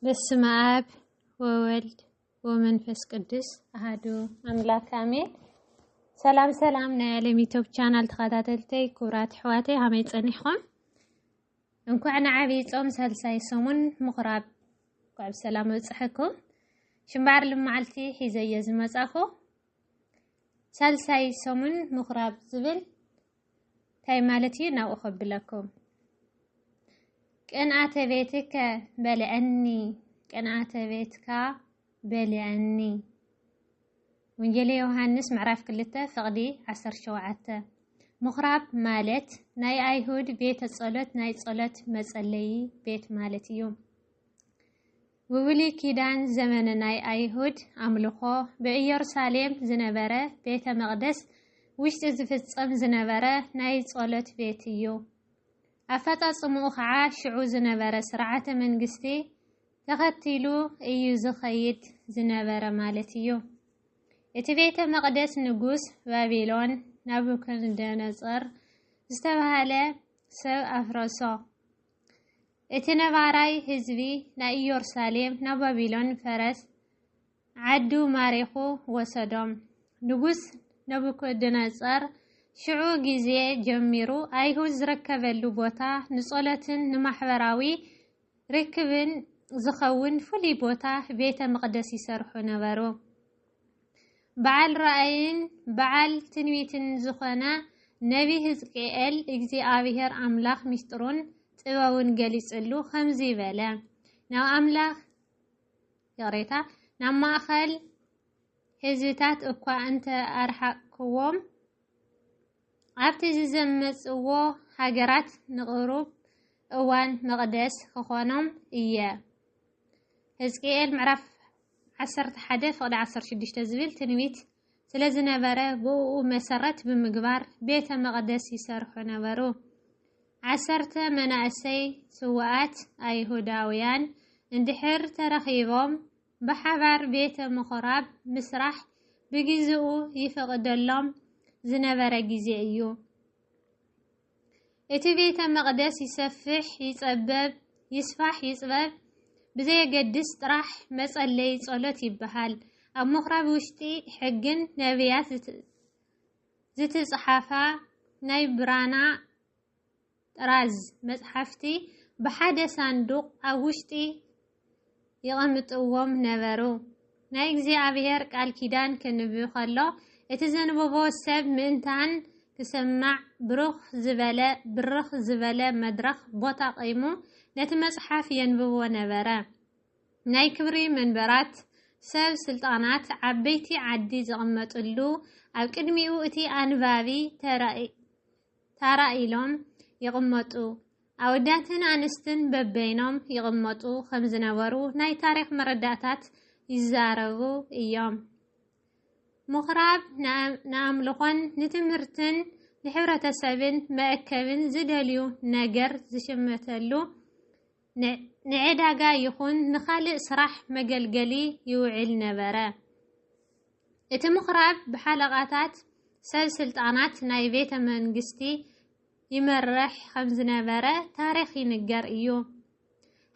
በስመ አብ ወወልድ ወመንፈስ ቅዱስ አሐዱ አምላክ አሜን። ሰላም ናይ ዓለም ዩቲዩብ ቻናል ተኸታተልተይ ክቡራት ኣሕዋተይ ከመይ ፀኒሕኩም? እንኳዕ ንዓብይ ጾም ሳልሳይ ሰሙን ምኹራብ እንኳዕ ብሰላም በፅሐኩም። ሽምባር ልመዓልቲ ሒዘየ ዝመጻኹ ሳልሳይ ሰሙን ምኹራብ ዝብል እንታይ ማለት እዩ ናብኡ ከብለኩም። ቅንዓተ ቤትከ በልዐኒ ቅንዓተ ቤትካ በልዐኒ። ወንጌል ዮሐንስ ምዕራፍ 2 ፍቕዲ 17። ምኹራብ ማለት ናይ ኣይሁድ ቤተ ጸሎት ናይ ጸሎት መጸለይ ቤት ማለት እዩ። ብብሉይ ኪዳን ዘመነ ናይ ኣይሁድ ኣምልኾ በኢየሩሳሌም ዝነበረ ቤተ መቕደስ ውሽጢ ዝፍጸም ዝነበረ ናይ ጸሎት ቤት እዩ። ኣፈጻጽምኡ ከዓ ሽዑ ዝነበረ ስርዓተ መንግስቲ ተኸቲሉ እዩ ዝኸይድ ዝነበረ ማለት እዩ። እቲ ቤተ መቕደስ ንጉስ ባቢሎን ናቡከደነፆር ዝተባሃለ ሰብ ኣፍረሶ። እቲ ነባራይ ህዝቢ ናይ ኢየሩሳሌም ናብ ባቢሎን ፈረስ ዓዱ ማሪኹ ወሰዶም። ንጉስ ናቡከደነፆር ሽዑ ጊዜ ጀሚሩ ኣይሁድ ዝርከበሉ ቦታ ንጸሎትን ንማሕበራዊ ርክብን ዝኸውን ፍሉይ ቦታ ቤተ መቕደስ ይሰርሑ ነበሩ። በዓል ራእይን በዓል ትንቢትን ዝኾነ ነቢ ሕዝቅኤል እግዚአብሔር ኣምላኽ ምስጢሩን ጥበቡን ገሊጽሉ ከምዚ ይበለ። ናብ ኣምላኽ ይቕሬታ ናብ ማእኸል ህዝብታት እኳ እንተ ኣርሓቅክዎም ኣብቲ ዝዘመጽዎ ሃገራት ንቕሩብ እዋን መቕደስ ክኾኖም እየ። ሕዝቅኤል ምዕራፍ 11 ፍቕዲ 16 ዝብል ትንቢት ስለ ዝነበረ ብኡ መሰረት ብምግባር ቤተ መቕደስ ይሰርሑ ነበሩ። 10 መናእሰይ ስዋኣት ኣይሁዳውያን እንድሕር ተረኺቦም ብሓባር ቤተ ምኹራብ ምስራሕ ብግዚኡ ይፈቅደሎም ዝነበረ ጊዜ እዩ። እቲ ቤተ መቕደስ ይሰፍሕ ይጸበብ ይስፋሕ ይጽበብ ብዘየገድስ ጥራሕ መጸለይ ጸሎት ይበሃል። ኣብ ምኹራብ ውሽጢ ሕግን ነቢያት ዝትጽሓፋ ናይ ብራና ጥራዝ መጽሓፍቲ ብሓደ ሳንዱቕ ኣብ ውሽጢ ይቕምጥዎም ነበሩ። ናይ እግዚኣብሔር ቃል ኪዳን ክንብብ ከሎ እቲ ዘንበቦ ሰብ ምእንታን ክሰማዕ ብርኽ ዝበለ መድረኽ ቦታ ቐይሙ ነቲ መጽሓፍ የንብቦ ነበረ። ናይ ክብሪ መንበራት ሰብ ስልጣናት ዓበይቲ ዓዲ ዝቕመጥሉ ኣብ ቅድሚኡ እቲ ኣንባቢ ተራኢሎም ይቕመጡ። ኣወዳትን ኣንስትን በበይኖም ይቕመጡ ከም ዝነበሩ ናይ ታሪክ መረዳእታት ይዛረቡ እዮም። ምኹራብ ንኣምልኾን ንትምህርትን ንሕብረተሰብን መአከብን ዝደልዩ ነገር ዝሽመተሉ ንዕዳጋ ይኹን ንኻልእ ስራሕ መገልገሊ ይውዕል ነበረ። እቲ ምኹራብ ብሓለቓታት ሰብ ስልጣናት ናይ ቤተ መንግስቲ ይመርሕ ከም ዝነበረ ታሪክ ይንገር እዩ።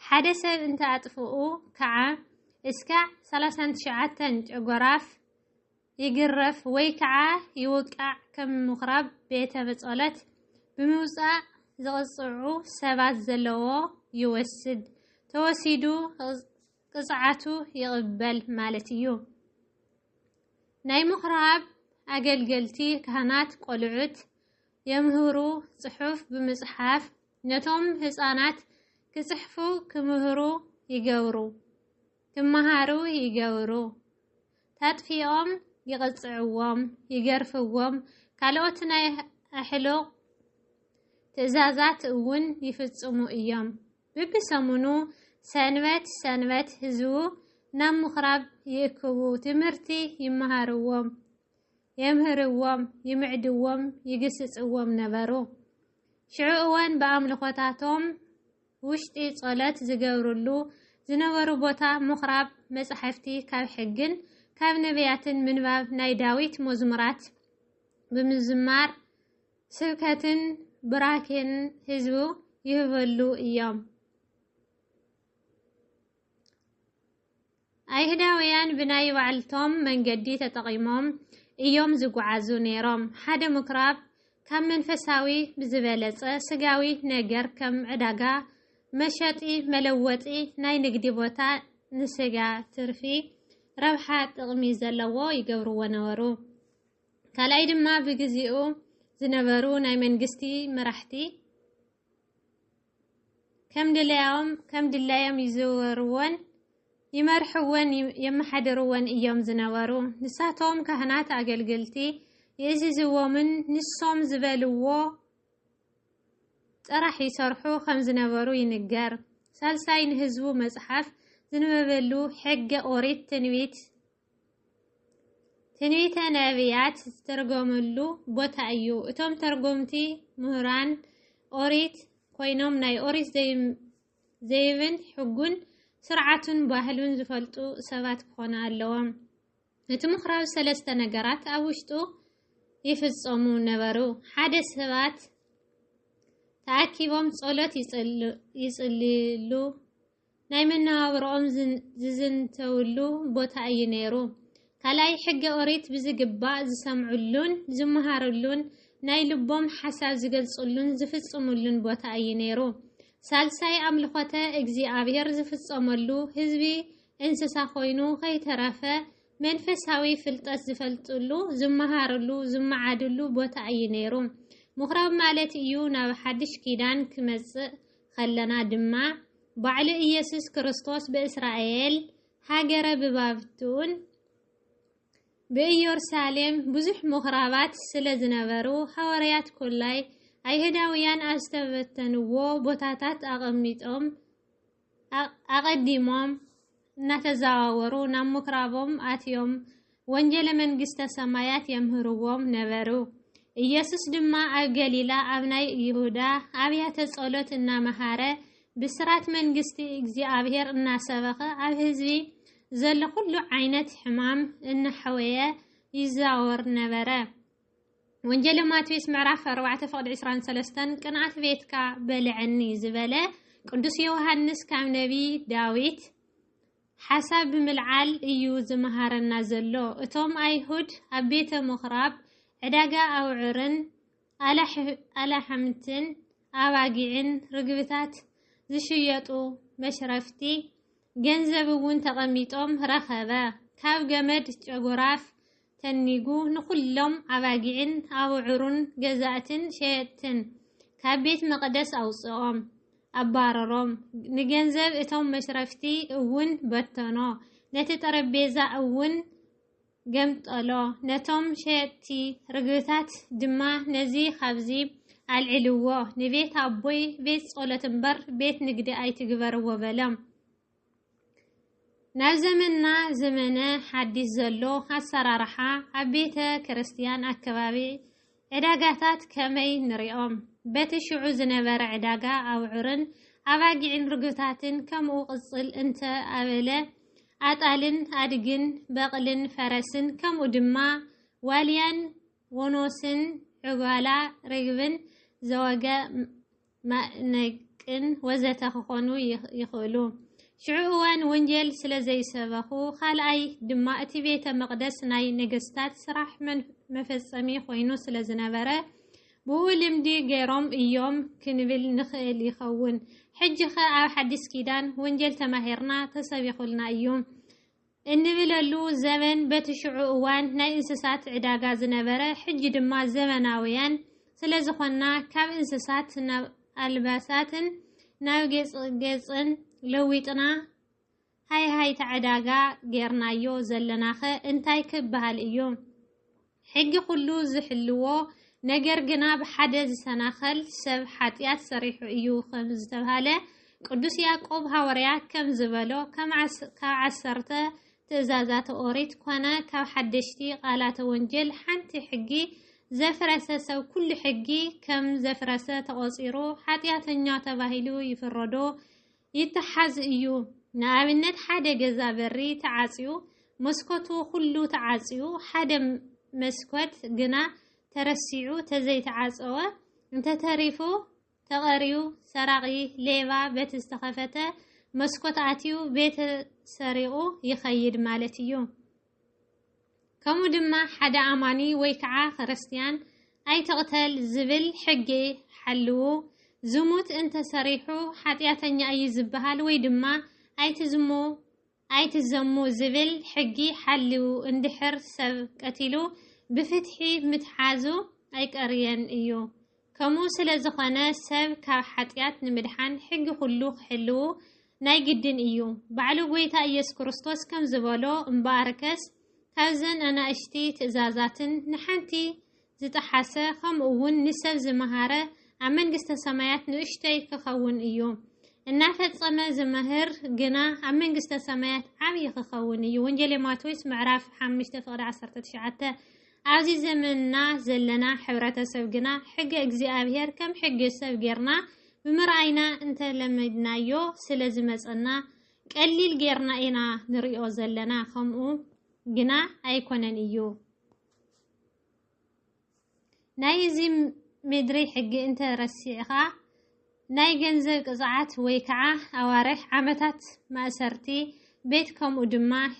ሓደ ሰብ እንተኣጥፍኡ ከዓ እስካዕ 39 ጨጎራፍ ይግረፍ ወይ ከዓ ይውቃዕ። ከም ምኹራብ ቤተ ጸሎት ብምውፃእ ዝቕፅዑ ሰባት ዘለዎ ይወስድ ተወሲዱ ቅፅዓቱ ይቕበል ማለት እዩ። ናይ ምኹራብ ኣገልገልቲ ካህናት ቆልዑት የምህሩ ጽሑፍ ብምጽሓፍ ነቶም ህፃናት ክጽሕፉ ክምሃሩ ይገብሩ። ታጥፊኦም ይቕፅዕዎም ይገርፍዎም። ካልኦት ናይ ኣሕሉቕ ትእዛዛት እውን ይፍጽሙ እዮም። በብሰሙኑ ሰንበት ህዝቡ ናብ ምኹራብ ይእክቡ። ትምህርቲ ይመሃርዎም የምህርዎም ይምዕድዎም ይግስጽዎም ነበሩ። ሽዑ እዋን በኣምልኾታቶም ውሽጢ ጸሎት ዝገብሩሉ ዝነበሩ ቦታ ምኹራብ መጽሓፍቲ ካብ ሕግን ካብ ነቢያትን ምንባብ ናይ ዳዊት መዝሙራት ብምዝማር ስብከትን ብራኬን ህዝቡ ይህበሉ እዮም። ኣይሁዳውያን ብናይ ባዕልቶም መንገዲ ተጠቒሞም እዮም ዝጓዓዙ ነይሮም። ሓደ ምኩራብ ካብ መንፈሳዊ ብዝበለጸ ስጋዊ ነገር ከም ዕዳጋ መሸጢ መለወጢ ናይ ንግዲ ቦታ ንስጋ ትርፊ ረብሓ ጥቕሚ ዘለዎ ይገብርዎ ነበሩ። ካልኣይ ድማ ብግዚኡ ዝነበሩ ናይ መንግስቲ መራሕቲ ከም ድላዮም ይዝውርዎን ይመርሕወን የመሓድርወን እዮም ዝነበሩ። ንሳቶም ካህናት ኣገልግልቲ የእዝዝዎምን ንሶም ዝበልዎ ጥራሕ ይሰርሑ ከም ዝነበሩ ይንገር። ሳልሳይ ንህዝቡ መጽሓፍ ዝነበበሉ ሕገ ኦሪት ትንቢተ ነቢያት ዝተርጎመሉ ቦታ እዩ። እቶም ተርጎምቲ ምሁራን ኦሪት ኮይኖም ናይ ኦሪት ዘይብን ሕጉን ስርዓቱን ባህሉን ዝፈልጡ ሰባት ክኾኑ ኣለዎም። እቲ ምኽራብ 3 ነገራት ኣብ ውሽጡ ይፍጸሙ ነበሩ። ሓደ ሰባት ተኣኪቦም ጸሎት ይጽልሉ ናይ መነባብሮኦም ዝዝንተውሉ ቦታ እዩ ነይሩ። ካልኣይ ሕገ ኦሪት ብዝግባእ ዝሰምዑሉን ዝመሃሩሉን ናይ ልቦም ሓሳብ ዝገልጹሉን ዝፍጽሙሉን ቦታ እዩ ነይሩ። ሳልሳይ ኣምልኾተ እግዚአብሔር ዝፍጸመሉ ህዝቢ እንስሳ ኮይኑ ከይተረፈ መንፈሳዊ ፍልጠት ዝፈልጥሉ ዝመሃሩሉ ዝመዓድሉ ቦታ እዩ ነይሩ። ምኽራብ ማለት እዩ ናብ ሓድሽ ኪዳን ክመጽእ ከለና ድማ ባዕሉ ኢየሱስ ክርስቶስ በእስራኤል ሃገረ ብባብቱን በኢየሩሳሌም ብዙሕ ምኽራባት ስለ ዝነበሩ ሐዋርያት ኩላይ ኣይሁዳውያን ኣብ ዝተበተንዎ ቦታታት ኣቐዲሞም እናተዘዋወሩ ናብ ምኽራቦም ኣትዮም ወንጌለ መንግስተ ሰማያት የምህርዎም ነበሩ። ኢየሱስ ድማ ኣብ ገሊላ ኣብ ናይ ይሁዳ ኣብያተ ጸሎት እናመሃረ ብስራት መንግስቲ እግዚአብሔር እናሰበኸ ኣብ ህዝቢ ዘሎ ኩሉ ዓይነት ሕማም እናሐወየ ይዛወር ነበረ። ወንጌል ማቴዎስ ምዕራፍ 4:23 ቅንዓት ቤትካ በልዐኒ ዝበለ ቅዱስ ዮሐንስ ካብ ነቢ ዳዊት ሓሳብ ብምልዓል እዩ ዝመሃረና ዘሎ። እቶም ኣይሁድ ኣብ ቤተ ምኽራብ ዕዳጋ ኣውዕርን ኣላሕምትን ኣባጊዕን ርግብታት ዝሽየጡ መሽረፍቲ ገንዘብ እውን ተቐሚጦም ረኸበ። ካብ ገመድ ጨጉራፍ ተኒጉ ንኩሎም ኣባጊዕን ኣውዕሩን ገዛእትን ሸየጥትን ካብ ቤት መቕደስ ኣውፅኦም ኣባረሮም። ንገንዘብ እቶም መሽረፍቲ እውን በተኖ፣ ነቲ ጠረጴዛ እውን ገምጠሎ። ነቶም ሸየጥቲ ርግብታት ድማ ነዚ ካብዚ ኣልዕልዎ፣ ንቤት ኣቦይ ቤት ጸሎት እምበር ቤት ንግዲ ኣይትግበርዎ በሎም። ናብ ዘመንና ዘመነ ሓዲስ ዘሎ ኣሰራርሓ ኣብ ቤተ ክርስቲያን ኣከባቢ ዕዳጋታት ከመይ ንሪኦም? በቲ ሽዑ ዝነበረ ዕዳጋ ኣውዕርን ኣባጊዕን ርግብታትን ከምኡ ቅጽል እንተ ኣበለ ኣጣልን ኣድግን በቕልን ፈረስን ከምኡ ድማ ዋልያን ወኖስን ዕጓላ ርግብን ዘወገ ማእነቅን ወዘተ ክኾኑ ይኽእሉ። ሽዑ እዋን ወንጀል ስለ ዘይሰበኹ ካልኣይ ድማ እቲ ቤተ መቕደስ ናይ ነገስታት ስራሕ መፈጸሚ ኮይኑ ስለ ዝነበረ ብኡ ልምዲ ገይሮም እዮም ክንብል ንኽእል ይኸውን። ሕጂ ኸ ኣብ ሓዲስ ኪዳን ወንጀል ተማሂርና ተሰቢኹልና እዩ እንብለሉ ዘመን በቲ ሽዑ እዋን ናይ እንስሳት ዕዳጋ ዝነበረ፣ ሕጂ ድማ ዘመናውያን ስለ ዝኾንና ካብ እንስሳት ናብ ኣልባሳትን ናብ ጌጽን ለዊጥና ሃይሃይታ ዕዳጋ ጌርናዮ ዘለናኸ እንታይ ክበሃል እዩ? ሕጊ ኩሉ ዝሕልዎ ነገር ግና ብሓደ ዝሰናኸል ሰብ ሓጢአት ሰሪሑ እዩ ከም ዝተባሃለ ቅዱስ ያዕቆብ ሐዋርያ ከም ዝበሎ ካብ 10 ትእዛዛት ኦሪት ኮነ ካብ ሓደሽቲ ቃላተ ወንጀል ሓንቲ ሕጊ ዘፍረሰ ሰብ ኩሉ ሕጊ ከም ዘፍረሰ ተቆፂሩ ሓጢአተኛ ተባሂሉ ይፍረዶ ይተሓዝ እዩ። ንኣብነት ሓደ ገዛ በሪ ተዓጽዩ መስኮቱ ኩሉ ተዓጽዩ ሓደ መስኮት ግና ተረሲዑ ተዘይተዓጸወ እንተተሪፉ ተቐሪዩ ሰራቂ ሌባ በቲ ዝተኸፈተ መስኮት ኣትዩ ቤተ سريقو يخيد مالتيو كمو دما حدا أماني ويكعا خرستيان أي تقتل زبل حقي حلو زموت انت سريحو حتياتني أي زبهال ويدما أي تزمو زبل حقي حلو اندحر سب قتلو بفتحي متحازو أي قريان إيو كمو سلازخوانا سب كاب حتيات نمدحان حق خلوخ حلو ناي جدن إيو بعلو قويتا إيس كريستوس كم زبالو مباركس كازن أنا أشتي تزازاتن نحنتي زتحاسة خم أون نسب زمهارة عمن قست سمايات نشتي كخون إيو النافت صما زمهر جنا عمن قست سمايات عمي كخون إيو ونجلي ماتويس معرف حمش تفقد 19 عزيز زمننا زلنا حبرة سوقنا حق أجزاء بهر كم حق سوقرنا بمرأينا انت لما دنايو سلازمتنا قليل غيرنا إنا نريو زلنا خمو جنا أيكونن إيو نايزي مدري حق انت رسيخا ناي جنزل قزعات ويكعا أوارح عمتات مأسرتي بيتكم ودما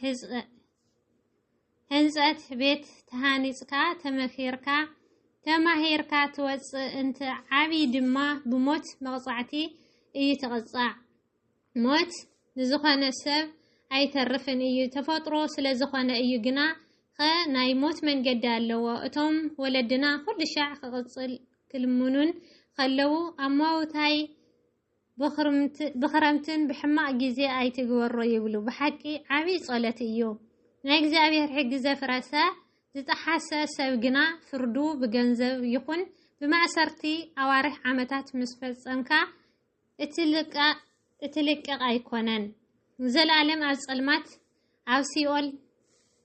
هنزات بيت تهانيسكا تمخيركا تماهيركا توص انت عابي دما بموت مغصعتي اي تغصع موت نزخوانا سب اي ترفن اي تفطرو سلازخوانا اي جنا ناي موت من قد اللو اتم ولدنا خد شاع خغصل كلمونون خلو اموتاي بخرمتن بحماق جزي اي تقورو يبلو بحكي عابي صالت ايو نايقزي ابيهر حق زفرسا زتحاسة سوقنا فردو بجنزب يكون بمأسرتي أوارح عمتات مسفز أمكا اتلقى ايكونن زل عالم أزقلمات أو سيول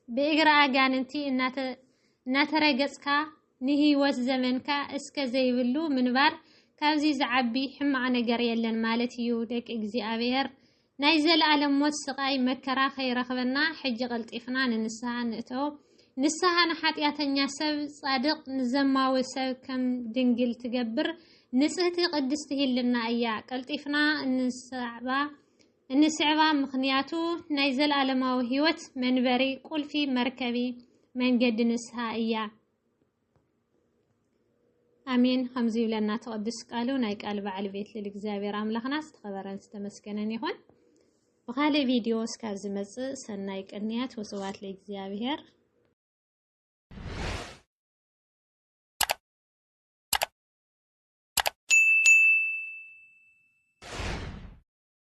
بإقراء جاننتي إنات رقصكا نهي وزمنكا اسكا زيبلو من بار كاوزي زعبي حمع نقر يلن مالتيو ديك اقزي أبيهر نايزل عالم موت سقاي مكرا خير خبنا حج غلطيفنا ننسها نتو نسها نحاتياتنيا سب صادق نزماوي سب كم دنجل تقبر نسهتي قدسته لنا ايا قلطيفنا النسعبا مخنياتو نايزل عالماو هيوت منبري قول في مركبي من قد نسها ايا امين خمزي لنا تقدس قالو نايك قلب على البيت للإجزابير عملخنا استخبران استمسكنن يخون وخالي فيديو سكاز مزء سنايك النيات وصوات لإجزابير